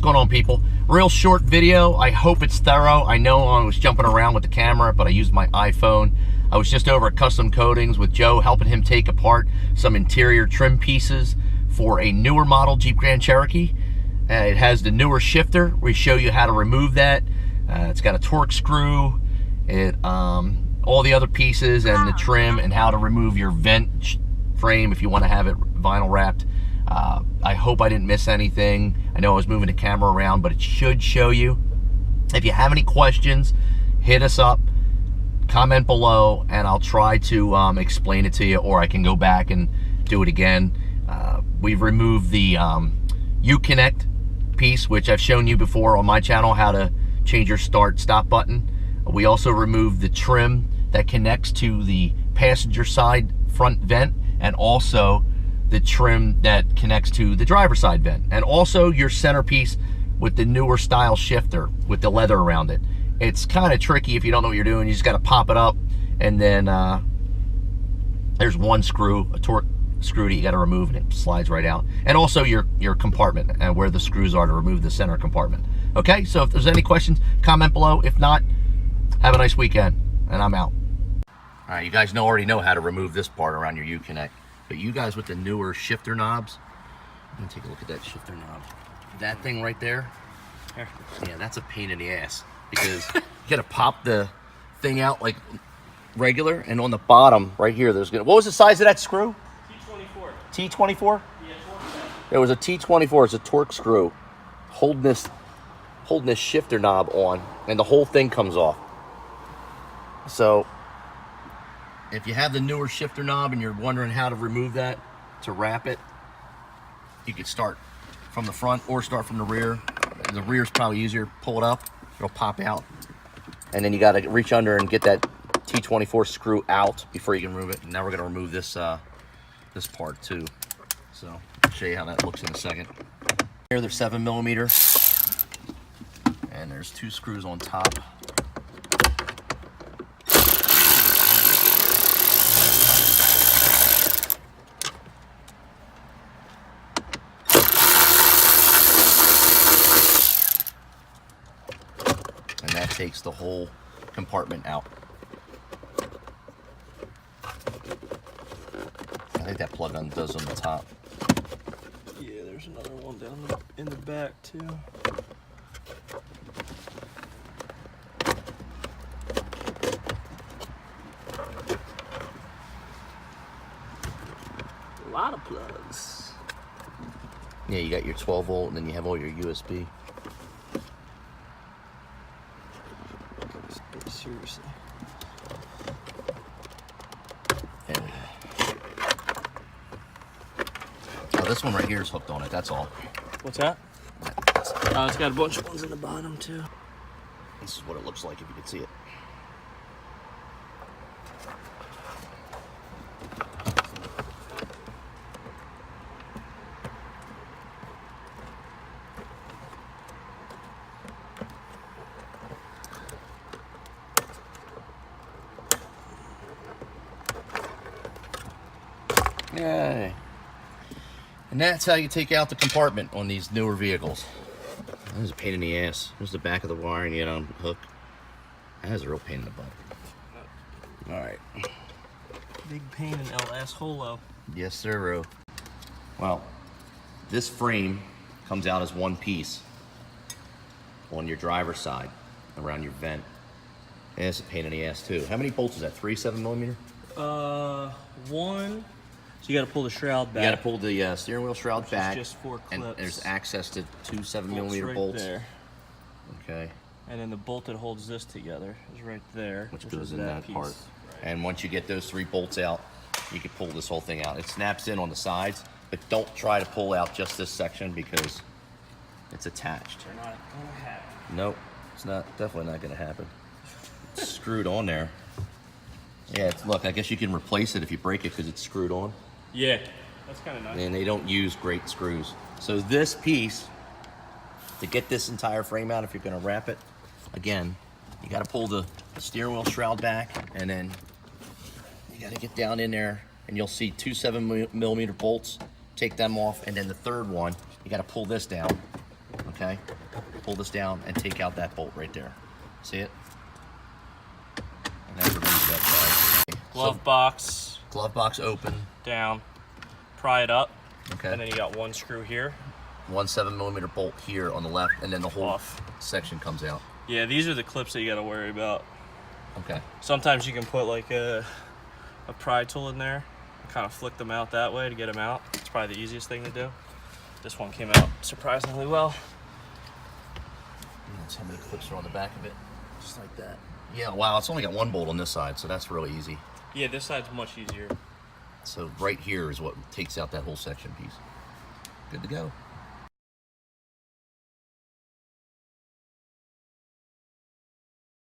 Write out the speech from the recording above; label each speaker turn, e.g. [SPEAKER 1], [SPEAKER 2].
[SPEAKER 1] going on, people? Real short video. I hope it's thorough. I know I was jumping around with the camera, but I used my iPhone. I was just over at Custom Coatings with Joe, helping him take apart some interior trim pieces for a newer model Jeep Grand Cherokee. It has the newer shifter. We show you how to remove that. It's got a torque screw, all the other pieces and the trim, and how to remove your vent frame if you want to have it vinyl wrapped. I hope I didn't miss anything. I know I was moving the camera around, but it should show you. If you have any questions, hit us up, comment below, and I'll try to explain it to you, or I can go back and do it again. We've removed the Uconnect piece, which I've shown you before on my channel, how to change your start-stop button. We also removed the trim that connects to the passenger side front vent, and also the trim that connects to the driver's side vent, and also your centerpiece with the newer style shifter with the leather around it. It's kind of tricky if you don't know what you're doing. You just got to pop it up, and then there's one screw, a torque screw that you got to remove, and it slides right out. And also your compartment and where the screws are to remove the center compartment. Okay, so if there's any questions, comment below. If not, have a nice weekend, and I'm out. All right, you guys already know how to remove this part around your Uconnect, but you guys with the newer shifter knobs, let me take a look at that shifter knob. That thing right there, yeah, that's a pain in the ass, because you got to pop the thing out like regular, and on the bottom right here, there's gonna, what was the size of that screw? T24. T24? Yeah, there was a T24. It's a torque screw holding this shifter knob on, and the whole thing comes off. So if you have the newer shifter knob and you're wondering how to remove that, to wrap it, you could start from the front or start from the rear. The rear is probably easier. Pull it up, it'll pop out, and then you got to reach under and get that T24 screw out before you can remove it. And now we're going to remove this this part too. So I'll show you how that looks in a second. Here they're 7mm, and there's two screws on top. And that takes the whole compartment out. I think that plug undoes on the top.
[SPEAKER 2] Yeah, there's another one down in the back too. A lot of plugs.
[SPEAKER 1] Yeah, you got your 12 volt, and then you have all your USB.
[SPEAKER 2] Seriously.
[SPEAKER 1] Oh, this one right here is hooked on it, that's all.
[SPEAKER 2] What's that? Oh, it's got a bunch of ones in the bottom too.
[SPEAKER 1] This is what it looks like if you can see it. Yay. And that's how you take out the compartment on these newer vehicles. That was a pain in the ass. There's the back of the wire, and you get on hook. That is a real pain in the butt. Alright.
[SPEAKER 2] Big pain in El Assholo.
[SPEAKER 1] Yes, sir. Well, this frame comes out as one piece on your driver's side around your vent. And it's a pain in the ass too. How many bolts is that? 3 7mm?
[SPEAKER 2] One. So you got to pull the shroud back.
[SPEAKER 1] You got to pull the steering wheel shroud back.
[SPEAKER 2] Just 4 clips.
[SPEAKER 1] And there's access to 2 7mm
[SPEAKER 2] right
[SPEAKER 1] bolts.
[SPEAKER 2] There.
[SPEAKER 1] Okay.
[SPEAKER 2] And then the bolt that holds this together is right there.
[SPEAKER 1] Which goes in that part. Right. And once you get those 3 bolts out, you can pull this whole thing out. It snaps in on the sides, but don't try to pull out just this section because it's attached.
[SPEAKER 2] They're not going to happen.
[SPEAKER 1] Nope, it's not. Definitely not going to happen. It's screwed on there. Yeah, look, I guess you can replace it if you break it because it's screwed on.
[SPEAKER 2] Yeah, that's kind of nice.
[SPEAKER 1] And they don't use great screws. So this piece, to get this entire frame out, if you're going to wrap it, again, you got to pull the steering wheel shroud back, and then you got to get down in there, and you'll see 2 7mm bolts. Take them off, and then the third one, you got to pull this down, okay? pull this down and take out that bolt right there. See it? And then remove that side.
[SPEAKER 2] Glove box.
[SPEAKER 1] Glove box open.
[SPEAKER 2] Down. Pry it up.
[SPEAKER 1] Okay.
[SPEAKER 2] And then you got one screw here.
[SPEAKER 1] 1 7mm bolt here on the left, and then the whole
[SPEAKER 2] Off.
[SPEAKER 1] section comes out.
[SPEAKER 2] Yeah, these are the clips that you got to worry about.
[SPEAKER 1] Okay.
[SPEAKER 2] Sometimes you can put like a pry tool in there, and kind of flick them out that way to get them out. It's probably the easiest thing to do. This one came out surprisingly well.
[SPEAKER 1] And that's how many clips are on the back of it. Just like that. Yeah, wow, it's only got one bolt on this side, so that's really easy.
[SPEAKER 2] Yeah, this side's much easier.
[SPEAKER 1] So right here is what takes out that whole section piece. Good to go.